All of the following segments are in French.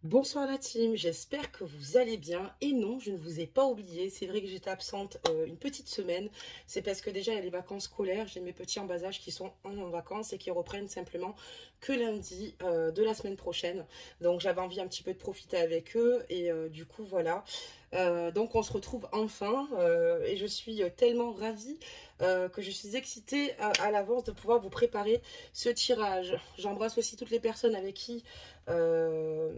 Bonsoir la team, j'espère que vous allez bien. Et non, je ne vous ai pas oublié. C'est vrai que j'étais absente une petite semaine. C'est parce que déjà il y a les vacances scolaires. J'ai mes petits en bas âge qui sont en vacances et qui reprennent simplement que lundi de la semaine prochaine. Donc j'avais envie un petit peu de profiter avec eux et du coup voilà. Donc on se retrouve enfin et je suis tellement ravie que je suis excitée à l'avance de pouvoir vous préparer ce tirage. J'embrasse aussi toutes les personnes avec qui euh,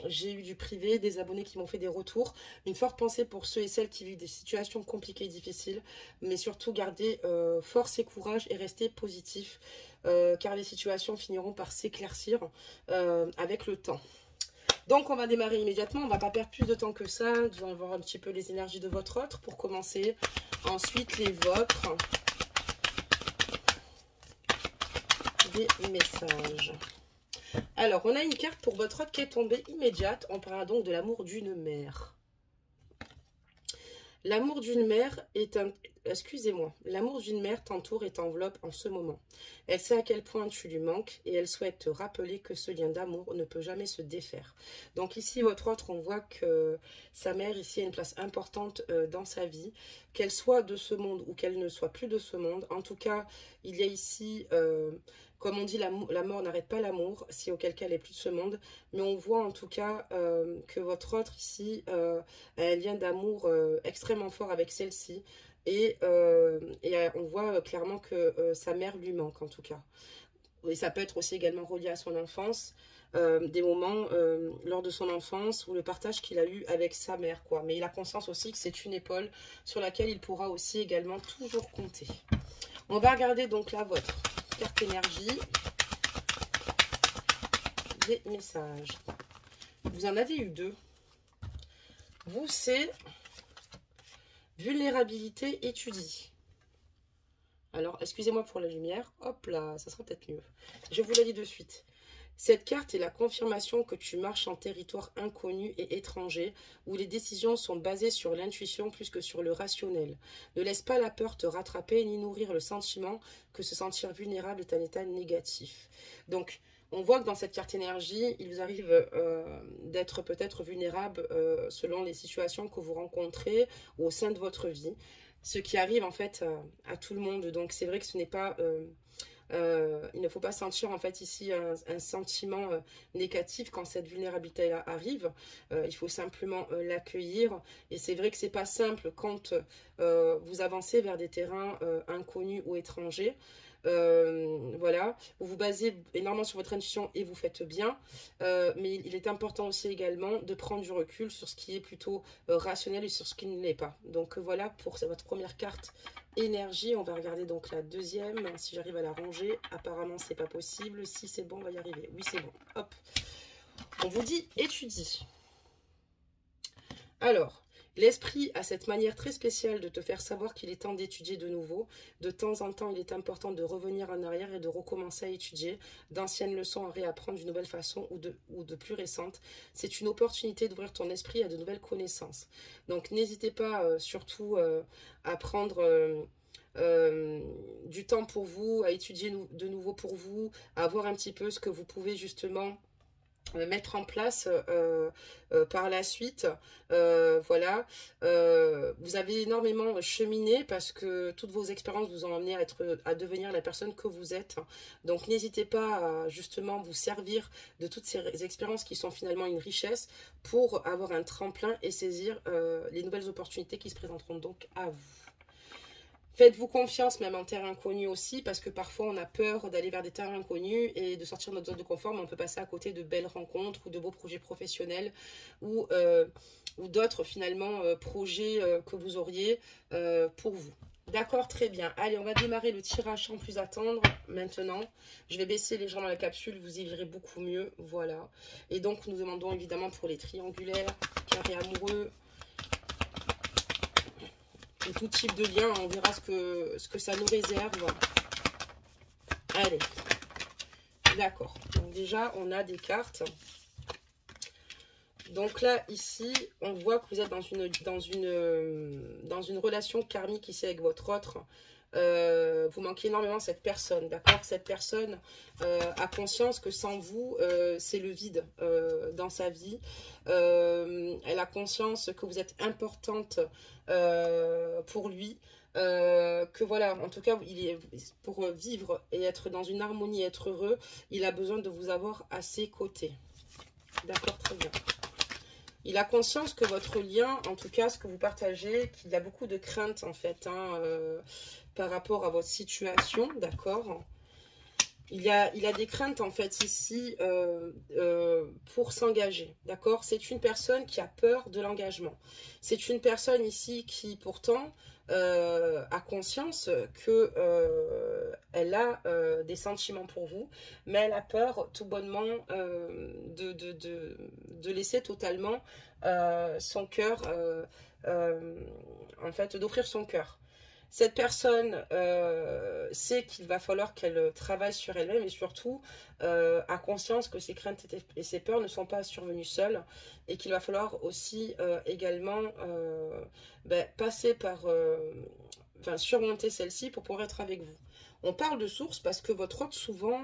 j'ai eu du privé, des abonnés qui m'ont fait des retours. Une forte pensée pour ceux et celles qui vivent des situations compliquées et difficiles, mais surtout garder force et courage et rester positif, car les situations finiront par s'éclaircir avec le temps. Donc on va démarrer immédiatement, on va pas perdre plus de temps que ça. Nous allons voir un petit peu les énergies de votre autre pour commencer. Ensuite les vôtres. Des messages. Alors on a une carte pour votre autre qui est tombée immédiate. On parlera donc de l'amour d'une mère. L'amour d'une mère est un... Excusez-moi. L'amour d'une mère t'entoure et t'enveloppe en ce moment. Elle sait à quel point tu lui manques et elle souhaite te rappeler que ce lien d'amour ne peut jamais se défaire. Donc ici, votre autre, on voit que sa mère ici a une place importante dans sa vie. Qu'elle soit de ce monde ou qu'elle ne soit plus de ce monde. En tout cas, il y a ici... comme on dit, la mort n'arrête pas l'amour, si auquel cas elle est plus de ce monde. Mais on voit en tout cas que votre autre ici a un lien d'amour extrêmement fort avec celle-ci. Et on voit clairement que sa mère lui manque en tout cas. Et ça peut être aussi également relié à son enfance, des moments lors de son enfance ou le partage qu'il a eu avec sa mère, quoi. Mais il a conscience aussi que c'est une épaule sur laquelle il pourra aussi également toujours compter. On va regarder donc là votre carte énergie, des messages. Vous en avez eu deux. Vous, c'est vulnérabilité étudie. Alors, excusez-moi pour la lumière. Hop là, ça sera peut-être mieux. Je vous la dis de suite. Cette carte est la confirmation que tu marches en territoire inconnu et étranger, où les décisions sont basées sur l'intuition plus que sur le rationnel. Ne laisse pas la peur te rattraper, ni nourrir le sentiment que se sentir vulnérable est un état négatif. Donc, on voit que dans cette carte énergie, il vous arrive d'être peut-être vulnérable selon les situations que vous rencontrez au sein de votre vie. Ce qui arrive en fait à tout le monde. Donc c'est vrai que ce n'est pas... il ne faut pas sentir en fait ici un sentiment négatif quand cette vulnérabilité là arrive. Il faut simplement l'accueillir. Et c'est vrai que c'est pas simple quand vous avancez vers des terrains inconnus ou étrangers. Voilà, vous vous basez énormément sur votre intuition et vous faites bien, mais il est important aussi également de prendre du recul sur ce qui est plutôt rationnel et sur ce qui ne l'est pas. Donc voilà pour votre première carte énergie. On va regarder donc la deuxième, si j'arrive à la ranger. Apparemment c'est pas possible, si c'est bon on va y arriver. Oui c'est bon, hop. On vous dit étudie. Alors, l'esprit a cette manière très spéciale de te faire savoir qu'il est temps d'étudier de nouveau. De temps en temps, il est important de revenir en arrière et de recommencer à étudier d'anciennes leçons à réapprendre d'une nouvelle façon ou de plus récentes. C'est une opportunité d'ouvrir ton esprit à de nouvelles connaissances. Donc, n'hésitez pas surtout à prendre... du temps pour vous, à étudier de nouveau pour vous, à voir un petit peu ce que vous pouvez justement mettre en place par la suite. Voilà, vous avez énormément cheminé parce que toutes vos expériences vous ont amené à devenir la personne que vous êtes. Donc n'hésitez pas à justement vous servir de toutes ces expériences qui sont finalement une richesse pour avoir un tremplin et saisir les nouvelles opportunités qui se présenteront donc à vous. Faites-vous confiance même en terre inconnue aussi, parce que parfois on a peur d'aller vers des terres inconnues et de sortir de notre zone de confort, mais on peut passer à côté de belles rencontres ou de beaux projets professionnels ou d'autres finalement projets que vous auriez pour vous. D'accord, très bien. Allez, on va démarrer le tirage sans plus attendre maintenant. Je vais baisser les gens dans la capsule, vous y verrez beaucoup mieux. Voilà. Et donc nous demandons évidemment pour les triangulaires, carrés amoureux, et tout type de lien, on verra ce que ça nous réserve. Allez, d'accord. Donc déjà, on a des cartes. Donc là, ici, on voit que vous êtes dans une relation karmique ici avec votre autre. vous manquez énormément cette personne, d'accord? Cette personne a conscience que sans vous, c'est le vide dans sa vie. Elle a conscience que vous êtes importante pour lui. Que voilà, en tout cas, pour vivre et être dans une harmonie, être heureux, il a besoin de vous avoir à ses côtés. D'accord, très bien. Il a conscience que votre lien, en tout cas, ce que vous partagez, qu'il y a beaucoup de craintes, en fait, hein, par rapport à votre situation, d'accord? Il a des craintes, en fait, ici, pour s'engager, d'accord? C'est une personne qui a peur de l'engagement. C'est une personne ici qui, pourtant, a conscience que elle a des sentiments pour vous, mais elle a peur, tout bonnement, de laisser totalement son cœur, en fait, d'offrir son cœur. Cette personne sait qu'il va falloir qu'elle travaille sur elle-même et surtout a conscience que ses craintes et ses peurs ne sont pas survenues seules et qu'il va falloir aussi également passer par, surmonter celle-ci pour pouvoir être avec vous. On parle de source parce que votre hôte souvent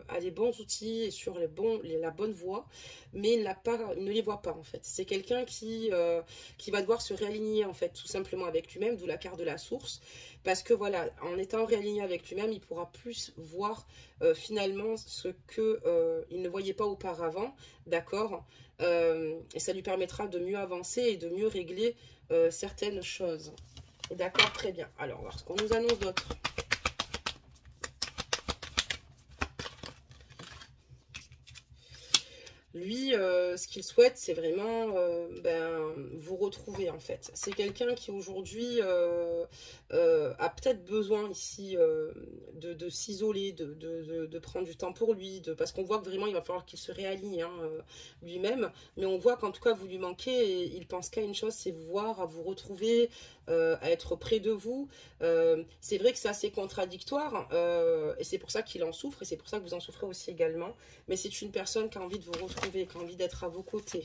a les bons outils et sur la bonne voie, mais il ne les voit pas en fait. C'est quelqu'un qui va devoir se réaligner en fait tout simplement avec lui-même, d'où la carte de la source. Parce que voilà, en étant réaligné avec lui-même, il pourra plus voir finalement ce qu'il ne voyait pas auparavant, d'accord, et ça lui permettra de mieux avancer et de mieux régler certaines choses. D'accord, très bien. Alors, on va voir ce qu'on nous annonce d'autre. Lui, ce qu'il souhaite, c'est vraiment vous retrouver, en fait. C'est quelqu'un qui, aujourd'hui, a peut-être besoin, ici, de s'isoler, de prendre du temps pour lui, parce qu'on voit que vraiment, il va falloir qu'il se réaligne hein, lui-même. Mais on voit qu'en tout cas, vous lui manquez et il pense qu'à une chose, c'est vous voir, à vous retrouver, à être près de vous. C'est vrai que c'est assez contradictoire et c'est pour ça qu'il en souffre et c'est pour ça que vous en souffrez aussi également. Mais c'est une personne qui a envie de vous retrouver, qui a envie d'être à vos côtés.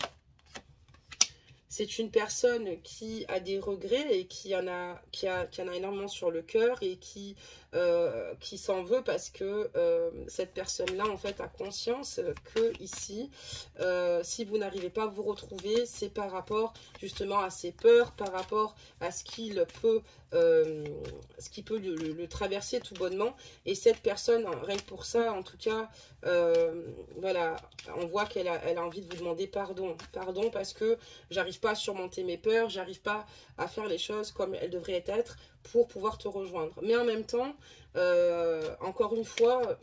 C'est une personne qui a des regrets et qui en a énormément sur le cœur et qui s'en veut parce que cette personne-là, en fait, a conscience que ici, si vous n'arrivez pas à vous retrouver, c'est par rapport justement à ses peurs, par rapport à ce qui peut le traverser tout bonnement. Et cette personne, rien que pour ça, en tout cas, voilà, on voit qu'elle a envie de vous demander pardon. Pardon parce que j'arrive pas à surmonter mes peurs, j'arrive pas à faire les choses comme elles devraient être pour pouvoir te rejoindre. Mais en même temps, encore une fois,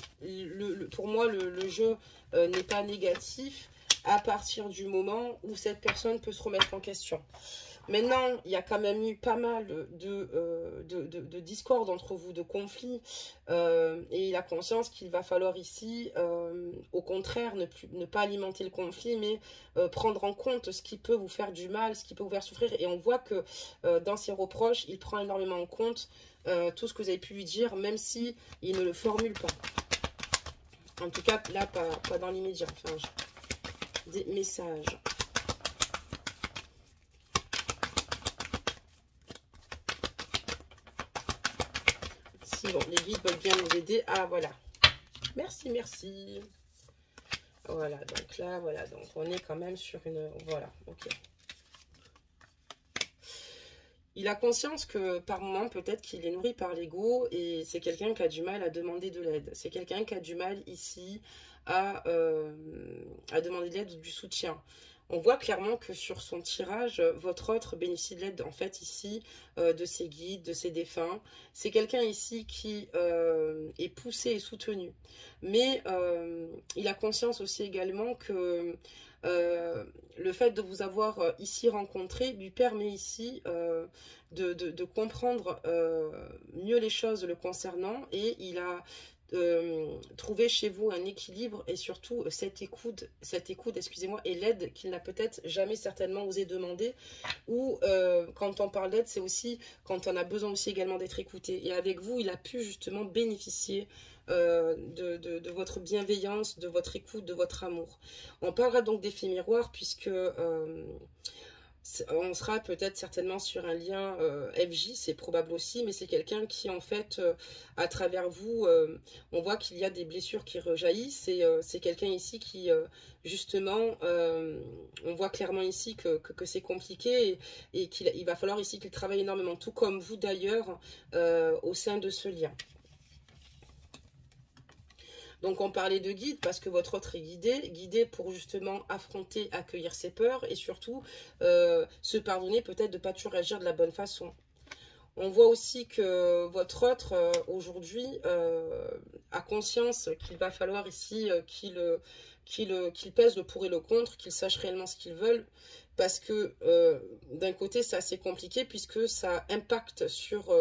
pour moi, le jeu n'est pas négatif à partir du moment où cette personne peut se remettre en question. Maintenant, il y a quand même eu pas mal de discordes entre vous, de conflits, et il a conscience qu'il va falloir ici, au contraire, ne pas alimenter le conflit, mais prendre en compte ce qui peut vous faire du mal, ce qui peut vous faire souffrir. Et on voit que dans ses reproches, il prend énormément en compte tout ce que vous avez pu lui dire, même si il ne le formule pas. En tout cas, là, pas dans l'immédiat. Enfin, des messages. Bon, les guides veulent bien nous aider. Ah, voilà. Merci, merci. Voilà, donc là, voilà. Donc, on est quand même sur une... Voilà, ok. Il a conscience que, par moment, peut-être qu'il est nourri par l'ego et c'est quelqu'un qui a du mal à demander de l'aide. C'est quelqu'un qui a du mal, ici, à demander de l'aide ou du soutien. On voit clairement que sur son tirage, votre autre bénéficie de l'aide, en fait, ici, de ses guides, de ses défunts. C'est quelqu'un ici qui est poussé et soutenu. Mais il a conscience aussi également que le fait de vous avoir ici rencontré lui permet ici de comprendre mieux les choses le concernant. Et il a trouver chez vous un équilibre et surtout cette écoute, excusez-moi, et l'aide qu'il n'a peut-être jamais certainement osé demander. Ou quand on parle d'aide, c'est aussi quand on a besoin aussi également d'être écouté. Et avec vous, il a pu justement bénéficier de votre bienveillance, de votre écoute, de votre amour. On parlera donc d'effet miroir puisque On sera peut-être certainement sur un lien FJ, c'est probable aussi, mais c'est quelqu'un qui en fait, à travers vous, on voit qu'il y a des blessures qui rejaillissent, et c'est quelqu'un ici qui, justement, on voit clairement ici que c'est compliqué, et qu'il va falloir ici qu'il travaille énormément, tout comme vous d'ailleurs, au sein de ce lien. Donc on parlait de guide parce que votre autre est guidé pour justement affronter, accueillir ses peurs et surtout se pardonner peut-être de ne pas toujours agir de la bonne façon. On voit aussi que votre autre aujourd'hui a conscience qu'il va falloir ici qu'il pèse le pour et le contre, qu'il sache réellement ce qu'ils veulent, parce que d'un côté c'est assez compliqué puisque ça impacte sur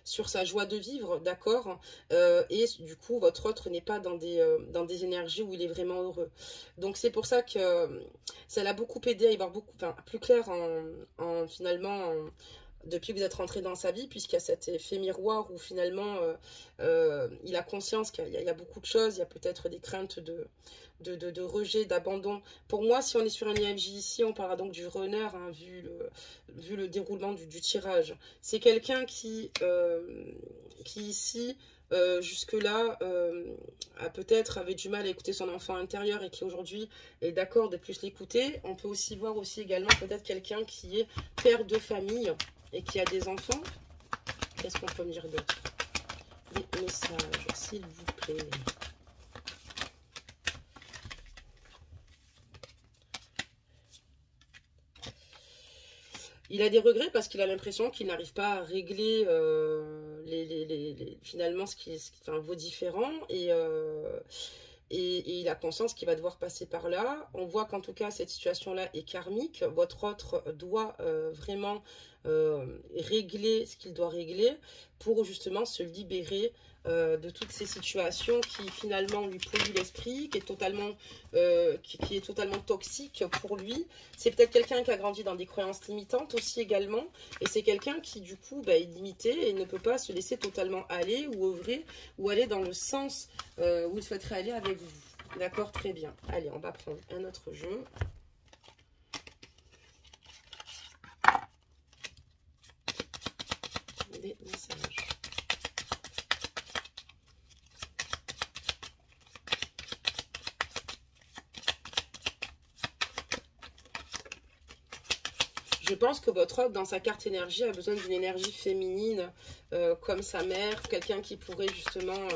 sa joie de vivre, d'accord, et du coup votre autre n'est pas dans des énergies où il est vraiment heureux. Donc c'est pour ça que ça l'a beaucoup aidé à y voir plus clair finalement depuis que vous êtes rentré dans sa vie, puisqu'il y a cet effet miroir où finalement il a conscience qu'il y a beaucoup de choses, il y a peut-être des craintes de rejet, d'abandon. Pour moi, si on est sur un IMJ ici, on parlera donc du runner, hein, vu le déroulement du tirage. C'est quelqu'un qui ici, jusque-là, peut-être avait du mal à écouter son enfant intérieur et qui aujourd'hui est d'accord de plus l'écouter. On peut aussi voir aussi également peut-être quelqu'un qui est père de famille et qui a des enfants. Qu'est-ce qu'on peut me dire d'autre? Des messages, s'il vous plaît. Il a des regrets parce qu'il a l'impression qu'il n'arrive pas à régler finalement vos différends, et il a conscience qu'il va devoir passer par là. On voit qu'en tout cas cette situation-là est karmique. Votre autre doit vraiment régler ce qu'il doit régler pour justement se libérer de toutes ces situations qui finalement lui polluent l'esprit, qui est totalement toxique pour lui. C'est peut-être quelqu'un qui a grandi dans des croyances limitantes aussi également, et c'est quelqu'un qui du coup est limité et ne peut pas se laisser totalement aller ou œuvrer ou aller dans le sens où il souhaiterait aller avec vous. D'accord, très bien. Allez, on va prendre un autre jeu. Des messages. Je pense que votre autre, dans sa carte énergie, a besoin d'une énergie féminine, comme sa mère, quelqu'un qui pourrait justement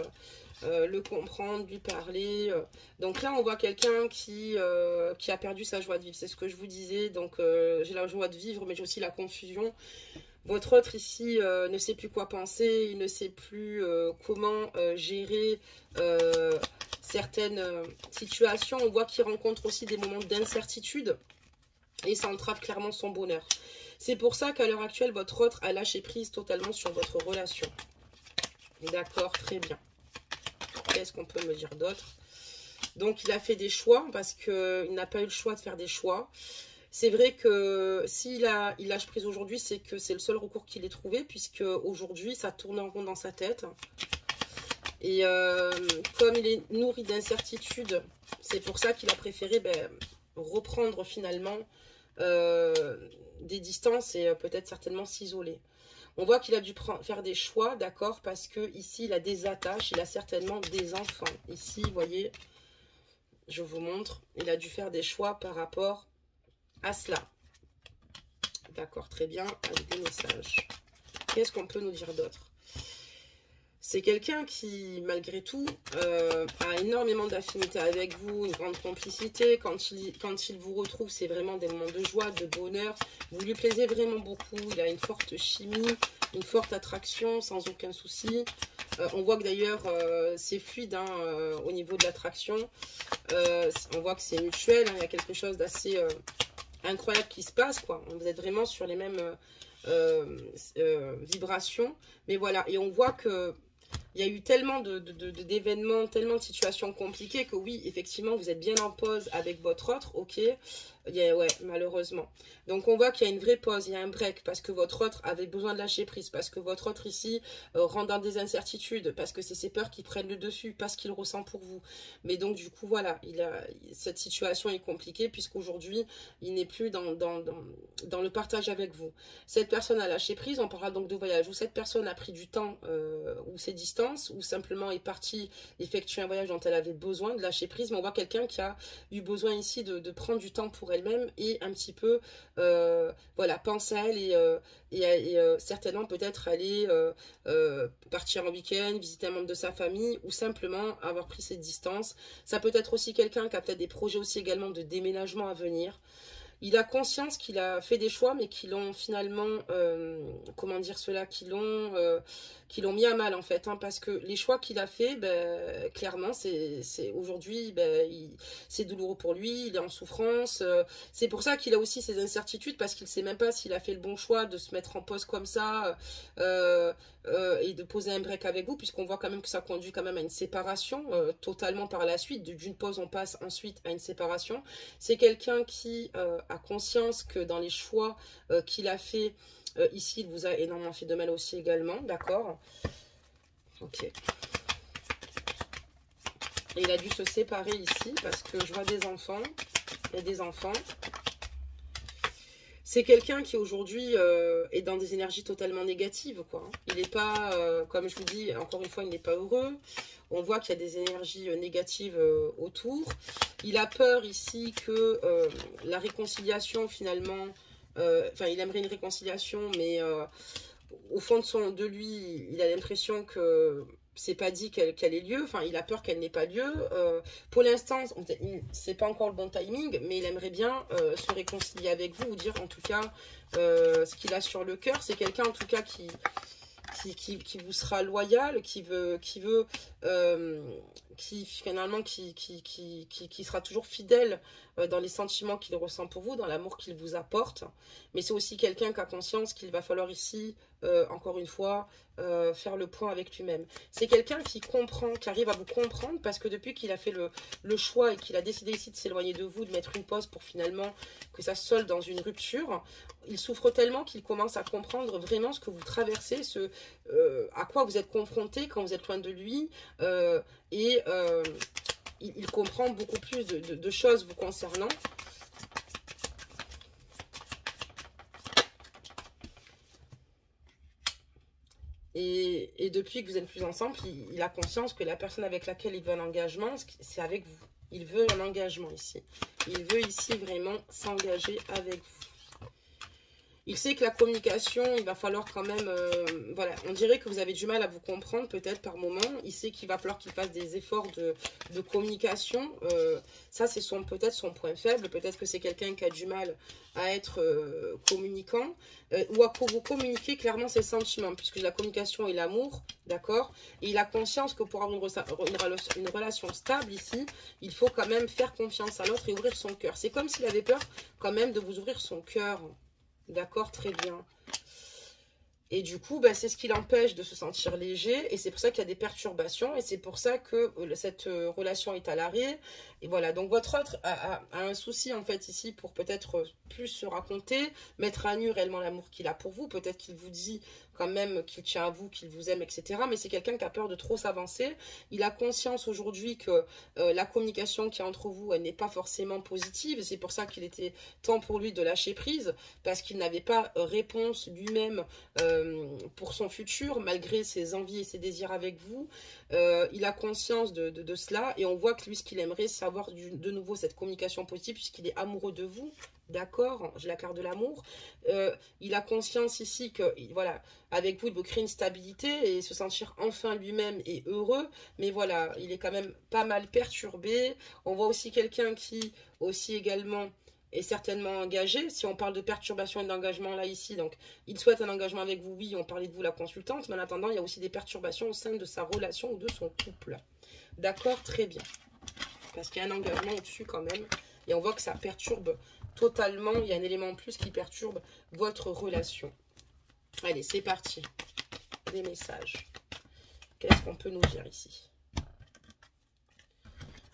le comprendre, lui parler. Donc là, on voit quelqu'un qui a perdu sa joie de vivre. C'est ce que je vous disais. Donc, j'ai la joie de vivre, mais j'ai aussi la confusion. Votre autre ici ne sait plus quoi penser, il ne sait plus comment gérer certaines situations. On voit qu'il rencontre aussi des moments d'incertitude. Et ça entrave clairement son bonheur. C'est pour ça qu'à l'heure actuelle, votre autre a lâché prise totalement sur votre relation. D'accord, très bien. Qu'est-ce qu'on peut me dire d'autre? Donc, il a fait des choix parce qu'il n'a pas eu le choix de faire des choix. C'est vrai que s'il lâche prise aujourd'hui, c'est que c'est le seul recours qu'il ait trouvé, puisque aujourd'hui, ça tourne en rond dans sa tête. Et comme il est nourri d'incertitude, c'est pour ça qu'il a préféré reprendre finalement des distances et peut-être certainement s'isoler. On voit qu'il a dû faire des choix, d'accord, parce que ici il a des attaches, il a certainement des enfants. Ici, vous voyez, je vous montre, il a dû faire des choix par rapport à cela. D'accord, très bien, avec des messages. Qu'est-ce qu'on peut nous dire d'autre? C'est quelqu'un qui, malgré tout, a énormément d'affinité avec vous, une grande complicité. Quand il vous retrouve, c'est vraiment des moments de joie, de bonheur. Vous lui plaisez vraiment beaucoup. Il a une forte chimie, une forte attraction, sans aucun souci. On voit que d'ailleurs, c'est fluide hein, au niveau de l'attraction. On voit que c'est mutuel. Hein, il y a quelque chose d'assez incroyable qui se passe, quoi. Vous êtes vraiment sur les mêmes vibrations. Mais voilà, et on voit que il y a eu tellement d'événements, tellement de situations compliquées que oui, effectivement, vous êtes bien en pause avec votre autre, ok. Ouais, malheureusement. Donc, on voit qu'il y a une vraie pause, il y a un break, parce que votre autre avait besoin de lâcher prise, parce que votre autre ici rentre dans des incertitudes, parce que c'est ses peurs qui prennent le dessus, parce qu'il ressent pour vous. Mais donc, du coup, voilà, cette situation est compliquée, puisqu'aujourd'hui, il n'est plus dans le partage avec vous. Cette personne a lâché prise, on parlera donc de voyage, ou cette personne a pris du temps, ou ses distances, ou simplement est partie effectuer un voyage dont elle avait besoin de lâcher prise, mais on voit quelqu'un qui a eu besoin ici de prendre du temps pour elle-même et un petit peu voilà, penser à elle et certainement peut-être aller partir en week-end, visiter un membre de sa famille ou simplement avoir pris ses distances. Ça peut être aussi quelqu'un qui a peut-être des projets aussi également de déménagement à venir. Il a conscience qu'il a fait des choix, mais qui l'ont finalement, comment dire cela, qui l'ont mis à mal en fait, hein, parce que les choix qu'il a fait, ben, clairement, c'est aujourd'hui, ben, c'est douloureux pour lui, il est en souffrance. C'est pour ça qu'il a aussi ses incertitudes, parce qu'il ne sait même pas s'il a fait le bon choix de se mettre en pause comme ça et de poser un break avec vous, puisqu'on voit quand même que ça conduit quand même à une séparation totalement par la suite. D'une pause, on passe ensuite à une séparation. C'est quelqu'un qui a conscience que dans les choix qu'il a fait, ici, il vous a énormément fait de mal aussi également, d'accord? Ok. Et il a dû se séparer ici, parce que je vois des enfants, il y a des enfants. C'est quelqu'un qui aujourd'hui est dans des énergies totalement négatives, quoi. Il n'est pas, comme je vous dis, encore une fois, il n'est pas heureux. On voit qu'il y a des énergies négatives autour. Il a peur ici que la réconciliation, finalement, enfin, il aimerait une réconciliation, mais au fond de lui, il a l'impression que c'est pas dit qu'elle ait lieu, enfin il a peur qu'elle n'ait pas lieu. Pour l'instant, c'est pas encore le bon timing, mais il aimerait bien se réconcilier avec vous, ou dire en tout cas ce qu'il a sur le cœur. C'est quelqu'un en tout cas qui vous sera loyal, qui finalement qui sera toujours fidèle dans les sentiments qu'il ressent pour vous, dans l'amour qu'il vous apporte. Mais c'est aussi quelqu'un qui a conscience qu'il va falloir ici, encore une fois, faire le point avec lui-même. C'est quelqu'un qui comprend, qui arrive à vous comprendre, parce que depuis qu'il a fait le choix et qu'il a décidé ici de s'éloigner de vous, de mettre une pause pour finalement que ça se solde dans une rupture, il souffre tellement qu'il commence à comprendre vraiment ce que vous traversez, à quoi vous êtes confronté quand vous êtes loin de lui, et il comprend beaucoup plus de choses vous concernant. Et depuis que vous êtes plus ensemble, il a conscience que la personne avec laquelle il veut un engagement, c'est avec vous. Il veut un engagement ici. Il veut ici vraiment s'engager avec vous. Il sait que la communication, il va falloir quand même... voilà, on dirait que vous avez du mal à vous comprendre peut-être par moment. Il sait qu'il va falloir qu'il fasse des efforts de communication. Ça, c'est peut-être son point faible. Peut-être que c'est quelqu'un qui a du mal à être communicant. Ou à vous communiquer clairement ses sentiments. Puisque la communication et l'amour, d'accord? Et il a conscience que pour avoir une relation stable ici, il faut quand même faire confiance à l'autre et ouvrir son cœur. C'est comme s'il avait peur quand même de vous ouvrir son cœur. D'accord, très bien. Et du coup, bah, c'est ce qui l'empêche de se sentir léger. Et c'est pour ça qu'il y a des perturbations. Et c'est pour ça que cette relation est à l'arrêt. Et voilà, donc votre autre a un souci en fait ici pour peut-être plus se raconter, mettre à nu réellement l'amour qu'il a pour vous. Peut-être qu'il vous dit quand même qu'il tient à vous, qu'il vous aime, etc. Mais c'est quelqu'un qui a peur de trop s'avancer. Il a conscience aujourd'hui que la communication qui est entre vous, elle n'est pas forcément positive. C'est pour ça qu'il était temps pour lui de lâcher prise, parce qu'il n'avait pas réponse lui-même pour son futur, malgré ses envies et ses désirs avec vous. Il a conscience de cela, et on voit que lui, ce qu'il aimerait, c'est avoir de nouveau cette communication positive, puisqu'il est amoureux de vous. D'accord, j'ai la carte de l'amour. Il a conscience ici que, voilà, avec vous, il veut créer une stabilité et se sentir enfin lui-même et heureux. Mais voilà, il est quand même pas mal perturbé. On voit aussi quelqu'un qui, aussi également, est certainement engagé. Si on parle de perturbation et d'engagement là, ici, donc, il souhaite un engagement avec vous, oui, on parlait de vous, la consultante. Mais en attendant, il y a aussi des perturbations au sein de sa relation ou de son couple. D'accord, très bien. Parce qu'il y a un engagement au-dessus quand même. Et on voit que ça perturbe totalement. Il y a un élément en plus qui perturbe votre relation. Allez, c'est parti. Des messages. Qu'est-ce qu'on peut nous dire ici?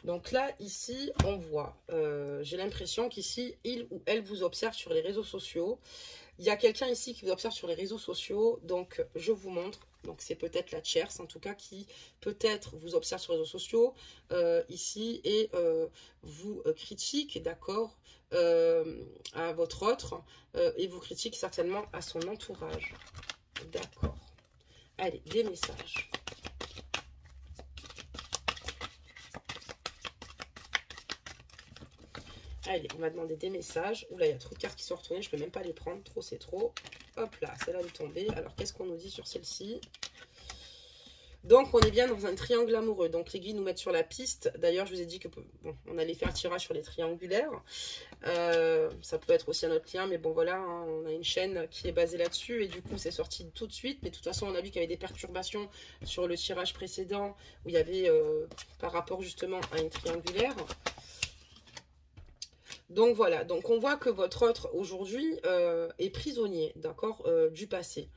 Donc là, ici, on voit, j'ai l'impression qu'ici, il ou elle vous observe sur les réseaux sociaux. Il y a quelqu'un ici qui vous observe sur les réseaux sociaux, donc je vous montre. Donc c'est peut-être la tierce, en tout cas, qui peut-être vous observe sur les réseaux sociaux ici et vous critique, d'accord, à votre autre et vous critique certainement à son entourage. D'accord. Allez, des messages. Allez, on va demander des messages. Oula, il y a trop de cartes qui sont retournées. Je ne peux même pas les prendre. Trop, c'est trop. Hop là, celle-là est tombée. Alors, qu'est-ce qu'on nous dit sur celle-ci? Donc, on est bien dans un triangle amoureux. Donc, les guides nous mettent sur la piste. D'ailleurs, je vous ai dit que bon, on allait faire tirage sur les triangulaires. Ça peut être aussi un autre lien. Mais bon, voilà, hein, on a une chaîne qui est basée là-dessus. Et du coup, c'est sorti tout de suite. Mais de toute façon, on a vu qu'il y avait des perturbations sur le tirage précédent. Où il y avait, par rapport justement à une triangulaire. Donc voilà, donc on voit que votre autre aujourd'hui est prisonnier, d'accord, du passé.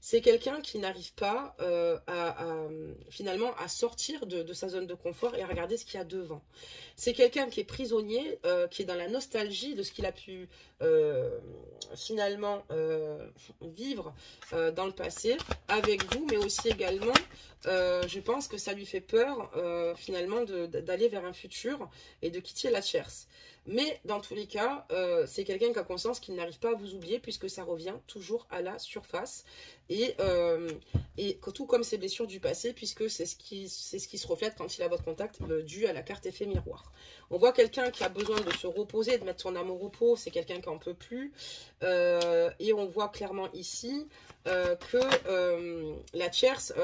C'est quelqu'un qui n'arrive pas finalement à sortir de sa zone de confort et à regarder ce qu'il y a devant. C'est quelqu'un qui est prisonnier, qui est dans la nostalgie de ce qu'il a pu finalement vivre dans le passé avec vous, mais aussi également, je pense que ça lui fait peur finalement d'aller vers un futur et de quitter la tierce. Mais dans tous les cas, c'est quelqu'un qui a conscience qu'il n'arrive pas à vous oublier puisque ça revient toujours à la surface. Et tout comme ses blessures du passé, puisque c'est ce qui se reflète quand il a votre contact dû à la carte effet miroir. On voit quelqu'un qui a besoin de se reposer, de mettre son âme au repos, c'est quelqu'un qui n'en peut plus. Et on voit clairement ici que la tierce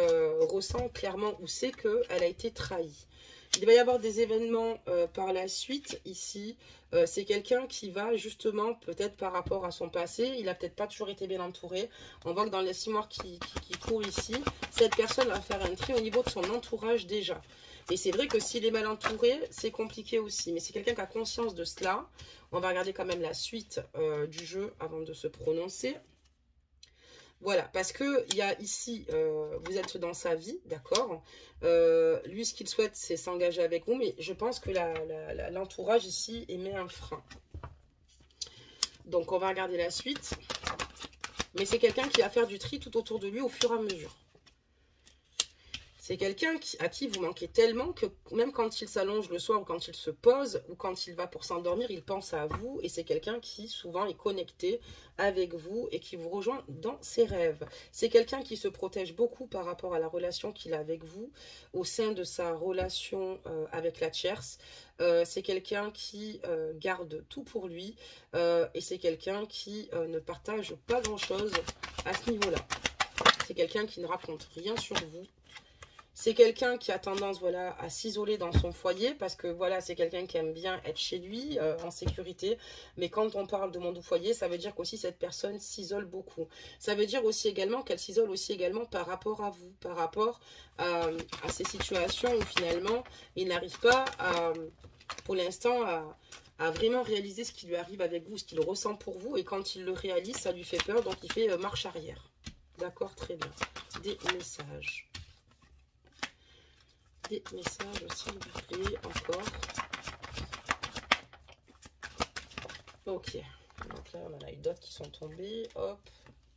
ressent clairement ou sait qu'elle a été trahie. Il va y avoir des événements par la suite ici. C'est quelqu'un qui va justement, peut-être par rapport à son passé, il n'a peut-être pas toujours été bien entouré. On voit que dans les 6 mois qui courent ici, cette personne va faire un tri au niveau de son entourage déjà. Et c'est vrai que s'il est mal entouré, c'est compliqué aussi. Mais c'est quelqu'un qui a conscience de cela. On va regarder quand même la suite du jeu avant de se prononcer. Voilà, parce que il y a ici, vous êtes dans sa vie, d'accord. Lui, ce qu'il souhaite, c'est s'engager avec vous, mais je pense que l'entourage ici émet un frein. Donc, on va regarder la suite. Mais c'est quelqu'un qui va faire du tri tout autour de lui au fur et à mesure. C'est quelqu'un à qui vous manquez tellement que même quand il s'allonge le soir ou quand il se pose ou quand il va pour s'endormir, il pense à vous. Et c'est quelqu'un qui souvent est connecté avec vous et qui vous rejoint dans ses rêves. C'est quelqu'un qui se protège beaucoup par rapport à la relation qu'il a avec vous au sein de sa relation avec la tierce. C'est quelqu'un qui garde tout pour lui et c'est quelqu'un qui ne partage pas grand-chose à ce niveau-là. C'est quelqu'un qui ne raconte rien sur vous. C'est quelqu'un qui a tendance, voilà, à s'isoler dans son foyer parce que, voilà, c'est quelqu'un qui aime bien être chez lui, en sécurité. Mais quand on parle de monde au foyer, ça veut dire qu'aussi cette personne s'isole beaucoup. Ça veut dire aussi également qu'elle s'isole aussi également par rapport à vous, par rapport à ces situations où finalement, il n'arrive pas, pour l'instant, à vraiment réaliser ce qui lui arrive avec vous, ce qu'il ressent pour vous. Et quand il le réalise, ça lui fait peur, donc il fait marche arrière. D'accord, très bien. Des messages. Des messages, s'il vous plaît, encore. Ok. Donc là, on en a eu d'autres qui sont tombés. Hop,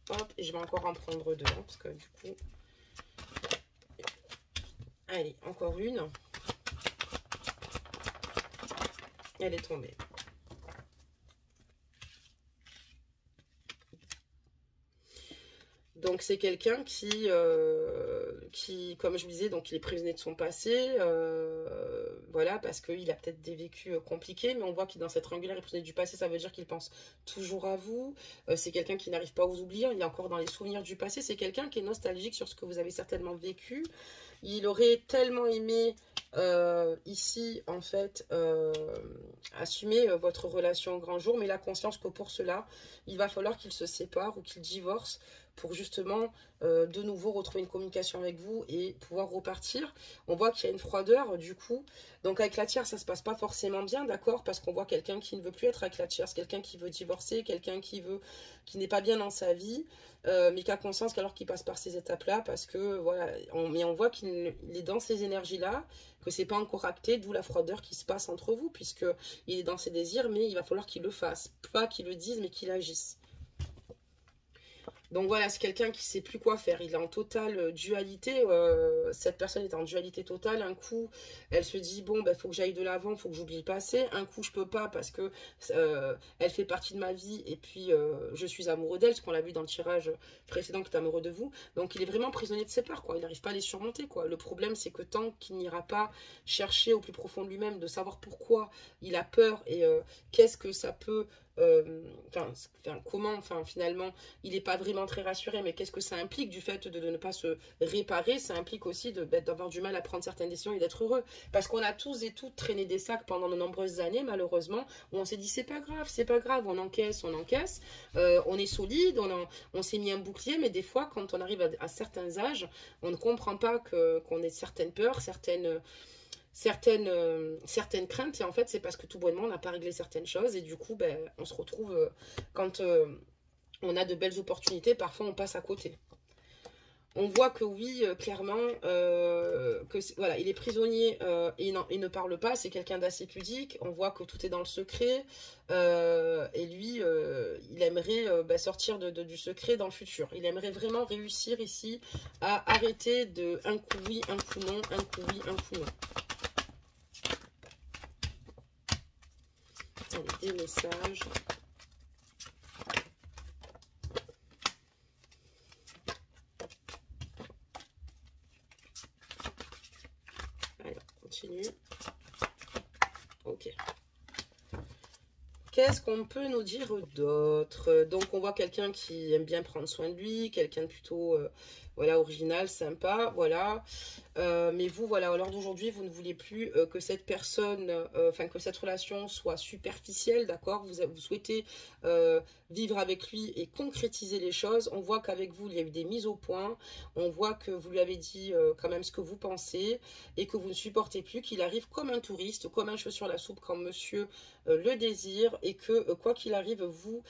hop. Et je vais encore en prendre 2, hein, parce que du coup... Allez, encore une. Elle est tombée. Donc c'est quelqu'un qui, comme je vous disais, donc il est prisonnier de son passé, voilà, parce qu'il a peut-être des vécus compliqués, mais on voit qu'il est dans cette triangulaire, il est prisonnier du passé, ça veut dire qu'il pense toujours à vous. C'est quelqu'un qui n'arrive pas à vous oublier, il est encore dans les souvenirs du passé, c'est quelqu'un qui est nostalgique sur ce que vous avez certainement vécu. Il aurait tellement aimé ici, en fait, assumer votre relation au grand jour, mais il a conscience que pour cela, il va falloir qu'il se sépare ou qu'il divorce pour justement de nouveau retrouver une communication avec vous et pouvoir repartir. On voit qu'il y a une froideur du coup. Donc avec la tierce, ça se passe pas forcément bien, d'accord? Parce qu'on voit quelqu'un qui ne veut plus être avec la tierce, quelqu'un qui veut divorcer, quelqu'un qui n'est pas bien dans sa vie, mais qui a conscience qu'alors qu'il passe par ces étapes-là, parce que voilà, mais on voit qu'il est dans ces énergies-là, que c'est pas encore acté, d'où la froideur qui se passe entre vous, puisque il est dans ses désirs, mais il va falloir qu'il le fasse, pas qu'il le dise, mais qu'il agisse. Donc voilà, c'est quelqu'un qui ne sait plus quoi faire. Il est en totale dualité. Cette personne est en dualité totale. Un coup, elle se dit, bon, ben, faut que j'aille de l'avant, il faut que j'oublie le passé. Un coup, je peux pas parce que elle fait partie de ma vie et puis je suis amoureux d'elle, ce qu'on l'a vu dans le tirage précédent que tu es amoureux de vous. Donc il est vraiment prisonnier de ses peurs, quoi. Il n'arrive pas à les surmonter, quoi. Le problème, c'est que tant qu'il n'ira pas chercher au plus profond de lui-même de savoir pourquoi il a peur et qu'est-ce que ça peut... comment, finalement, il n'est pas vraiment très rassuré, mais qu'est-ce que ça implique du fait de ne pas se réparer? Ça implique aussi d'avoir du mal à prendre certaines décisions et d'être heureux. Parce qu'on a tous et toutes traîné des sacs pendant de nombreuses années, malheureusement, où on s'est dit c'est pas grave, on encaisse, on est solide, on s'est mis un bouclier, mais des fois, quand on arrive à certains âges, on ne comprend pas qu'on ait certaines peurs, certaines craintes, et en fait c'est parce que tout bonnement on n'a pas réglé certaines choses et du coup ben, on se retrouve quand on a de belles opportunités, parfois on passe à côté. On voit que oui, clairement, voilà, il est prisonnier et il ne parle pas, c'est quelqu'un d'assez pudique, on voit que tout est dans le secret, et lui, il aimerait sortir du secret dans le futur. Il aimerait vraiment réussir ici à arrêter de un coup oui, un coup non, un coup oui, un coup non. Allez, des messages. Allez, on continue. Ok. Qu'est-ce qu'on peut nous dire d'autre? Donc, on voit quelqu'un qui aime bien prendre soin de lui, quelqu'un de plutôt voilà, original, sympa, voilà. Mais vous, voilà, à l'heure d'aujourd'hui, vous ne voulez plus que cette personne, que cette relation soit superficielle, d'accord? Vous souhaitez vivre avec lui et concrétiser les choses. On voit qu'avec vous, il y a eu des mises au point. On voit que vous lui avez dit quand même ce que vous pensez et que vous ne supportez plus qu'il arrive comme un touriste, comme un cheveu sur la soupe, quand monsieur le désire, et que quoi qu'il arrive, vous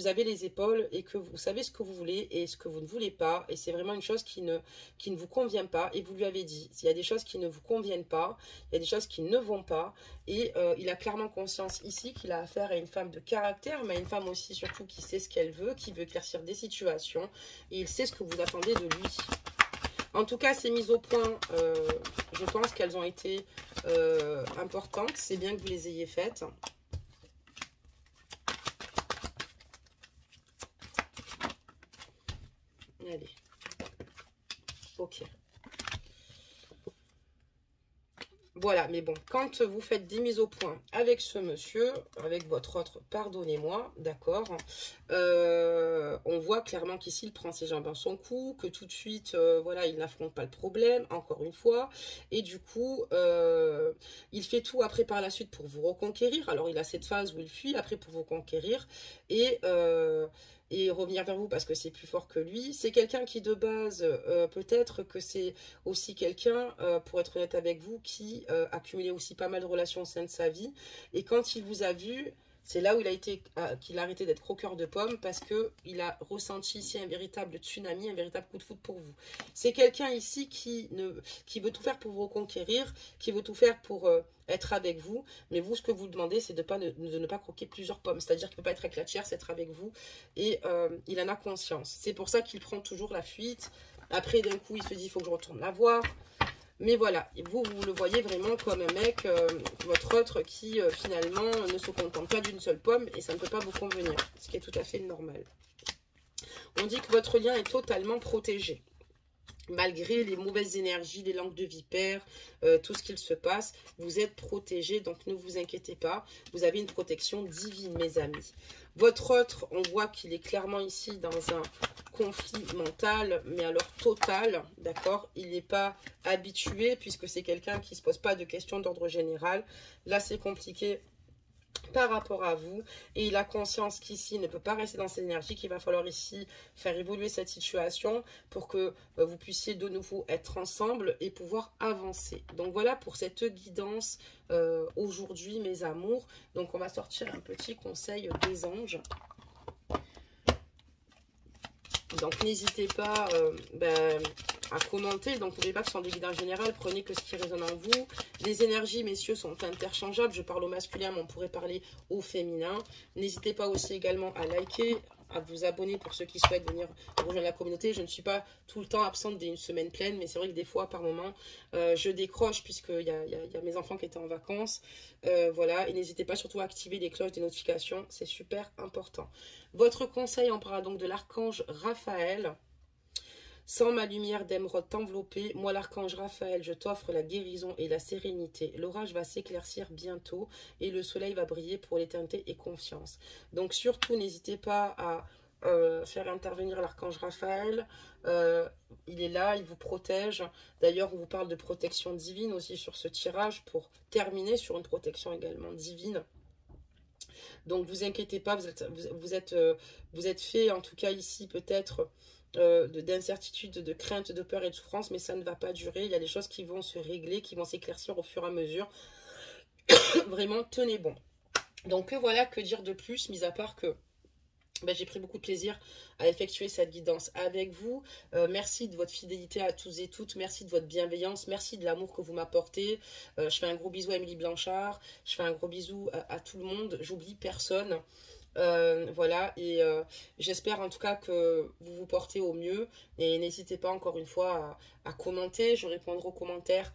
avez les épaules et que vous savez ce que vous voulez et ce que vous ne voulez pas. Et c'est vraiment une chose qui ne vous convient pas, et vous lui avez dit, s'il y a des choses qui ne vous conviennent pas, il y a des choses qui ne vont pas, et il a clairement conscience ici qu'il a affaire à une femme de caractère, mais à une femme aussi surtout qui sait ce qu'elle veut, qui veut éclaircir des situations, et il sait ce que vous attendez de lui. En tout cas, ces mises au point, je pense qu'elles ont été importantes, c'est bien que vous les ayez faites. Allez. Ok. Voilà, mais bon, quand vous faites des mises au point avec ce monsieur, avec votre autre, pardonnez-moi, d'accord, on voit clairement qu'ici, il prend ses jambes en son cou, que tout de suite, voilà, il n'affronte pas le problème, encore une fois, et du coup, il fait tout après par la suite pour vous reconquérir. Alors, il a cette phase où il fuit, après pour vous conquérir, et revenir vers vous parce que c'est plus fort que lui. C'est quelqu'un qui de base, peut-être que c'est aussi quelqu'un, pour être honnête avec vous, qui a cumulé aussi pas mal de relations au sein de sa vie. Et quand il vous a vu, c'est là où qu'il a arrêté d'être croqueur de pommes, parce qu'il a ressenti ici un véritable tsunami, un véritable coup de foudre pour vous. C'est quelqu'un ici qui veut tout faire pour vous reconquérir, qui veut tout faire pour être avec vous. Mais vous, ce que vous demandez, c'est de ne pas croquer plusieurs pommes. C'est-à-dire qu'il ne peut pas être avec la tierce, être avec vous. Et il en a conscience. C'est pour ça qu'il prend toujours la fuite. Après, d'un coup, il se dit, il faut que je retourne la voir. Mais voilà, vous le voyez vraiment comme un mec, votre autre, qui finalement ne se contente pas d'une seule pomme, et ça ne peut pas vous convenir, ce qui est tout à fait normal. On dit que votre lien est totalement protégé. Malgré les mauvaises énergies, les langues de vipère, tout ce qu'il se passe, vous êtes protégé, donc ne vous inquiétez pas. Vous avez une protection divine, mes amis. Votre autre, on voit qu'il est clairement ici dans un conflit mental, mais alors total, d'accord? Il n'est pas habitué, puisque c'est quelqu'un qui ne se pose pas de questions d'ordre général. Là, c'est compliqué par rapport à vous, et il a conscience qu'ici il ne peut pas rester dans cette énergie, qu'il va falloir ici faire évoluer cette situation pour que vous puissiez de nouveau être ensemble et pouvoir avancer. Donc voilà pour cette guidance aujourd'hui mes amours. Donc on va sortir un petit conseil des anges. Donc n'hésitez pas à commenter. Donc n'oubliez pas que ce sont des guides en général. Prenez que ce qui résonne en vous. Les énergies, messieurs, sont interchangeables. Je parle au masculin, mais on pourrait parler au féminin. N'hésitez pas aussi également à liker, à vous abonner pour ceux qui souhaitent venir rejoindre la communauté. Je ne suis pas tout le temps absente d'une semaine pleine, mais c'est vrai que des fois, par moment, je décroche puisqu'il y a mes enfants qui étaient en vacances. Voilà, et n'hésitez pas surtout à activer les cloches des notifications, c'est super important. Votre conseil, on parlera donc de l'archange Raphaël. Sans ma lumière d'émeraude t'envelopper, moi l'archange Raphaël, je t'offre la guérison et la sérénité. L'orage va s'éclaircir bientôt et le soleil va briller pour l'éternité et confiance. Donc surtout, n'hésitez pas à faire intervenir l'archange Raphaël. Il est là, il vous protège. D'ailleurs, on vous parle de protection divine aussi sur ce tirage pour terminer sur une protection également divine. Donc, vous inquiétez pas, vous êtes fait, en tout cas ici, peut-être d'incertitude, de crainte, de peur et de souffrance, mais ça ne va pas durer. Il y a des choses qui vont se régler, qui vont s'éclaircir au fur et à mesure. Vraiment, tenez bon. Donc, voilà, que dire de plus, mis à part que j'ai pris beaucoup de plaisir à effectuer cette guidance avec vous. Merci de votre fidélité à tous et toutes. Merci de votre bienveillance. Merci de l'amour que vous m'apportez. Je fais un gros bisou à Émilie Blanchard. Je fais un gros bisou à tout le monde. J'oublie personne. Voilà, et j'espère en tout cas que vous vous portez au mieux. Et n'hésitez pas encore une fois à commenter. Je répondrai aux commentaires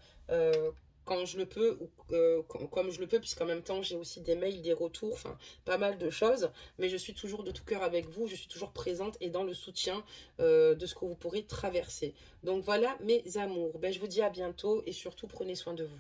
quand je le peux, ou comme je le peux, puisqu'en même temps j'ai aussi des mails, des retours, enfin pas mal de choses, mais je suis toujours de tout cœur avec vous, je suis toujours présente et dans le soutien de ce que vous pourrez traverser. Donc voilà mes amours, je vous dis à bientôt et surtout prenez soin de vous.